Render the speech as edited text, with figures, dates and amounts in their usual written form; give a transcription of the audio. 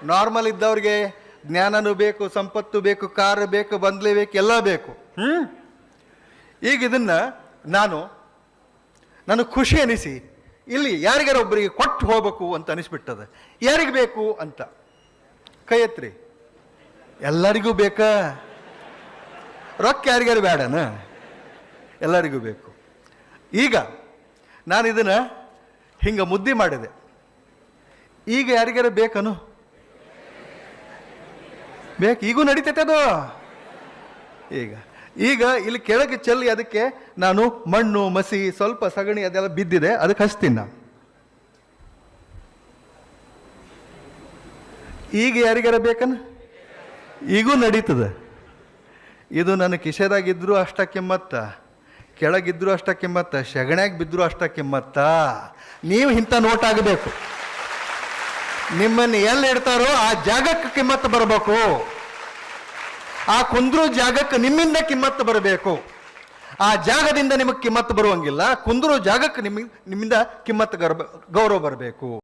Normal ಇದ್ದವ್ರಿಗೆ ಜ್ಞಾನನೂ ಬೇಕು, ಸಂಪತ್ತು ಬೇಕು, ಕಾರ್ ಬೇಕು, ಬಂಗ್ಲೆ ಬೇಕು, ಎಲ್ಲ ಬೇಕು. ಈಗ ಇದನ್ನ ನನಗೆ ಖುಷಿ ಅನಿಸಿ ಇಲ್ಲಿ ಯಾರಿಗಾರ ಒಬ್ಬರಿಗೆ ಕೊಟ್ಟು ಹೋಗ್ಬೇಕು ಅಂತ ಅನಿಸ್ಬಿಟ್ಟದ. ಯಾರಿಗೆ ಬೇಕು ಅಂತ ಕೈ ಎತ್ರಿ. ಎಲ್ಲರಿಗೂ ಬೇಕಾ? ರೊಕ್ಕ ಯಾರಿಗಾರು ಬೇಡನ? ಎಲ್ಲರಿಗೂ ಬೇಕು. ಈಗ ನಾನು ಇದನ್ನ ಹಿಂಗೆ ಮುದ್ದೆ ಮಾಡಿದೆ. ಈಗ ಯಾರಿಗಾರ ಬೇಕನು? ಬೇಕು. ಈಗೂ ನಡೀತೈತೆ ಅದು. ಈಗ ಇಲ್ಲಿ ಕೆಳಗೆ ಚೆಲ್ಲಿ ಅದಕ್ಕೆ ನಾನು ಮಣ್ಣು, ಮಸಿ, ಸ್ವಲ್ಪ ಸಗಣಿ ಅದೆಲ್ಲ ಬಿದ್ದಿದೆ, ಅದಕ್ಕೆ ಹಚ್ತೀನಿ ನಾನು. ಈಗ ಯಾರಿಗಾರ ಬೇಕನ? ಈಗೂ ನಡೀತದೆ. ಇದು ನನ್ನ ಕಿಶೆದಾಗಿದ್ರು ಅಷ್ಟ ಕಿಮ್ಮತ್ತ, ಕೆಳಗಿದ್ರು ಅಷ್ಟ ಕಿಮ್ಮತ್ತ, ಸಗಣ್ಯಾಗ ಬಿದ್ರು ಅಷ್ಟ ಕಿಮ್ಮತ್ತ. ನೀವು ಇಂಥ ನೋಟ್ ಆಗಬೇಕು. ನಿಮ್ಮನ್ನು ಎಲ್ಲಿ ಇಡ್ತಾರೋ ಆ ಜಾಗಕ್ಕೆ ಕಿಮ್ಮತ್ತು ಬರಬೇಕು. ಆ ಕುಂದ್ರು ಜಾಗಕ್ಕೆ ನಿಮ್ಮಿಂದ ಕಿಮ್ಮತ್ತು ಬರಬೇಕು. ಆ ಜಾಗದಿಂದ ನಿಮಗೆ ಕಿಮ್ಮತ್ತು ಬರುವಂಗಿಲ್ಲ. ಕುಂದ್ರು ಜಾಗಕ್ಕೆ ನಿಮ್ಮಿಂದ ಕಿಮ್ಮತ್ತು ಗೌರವ ಬರಬೇಕು.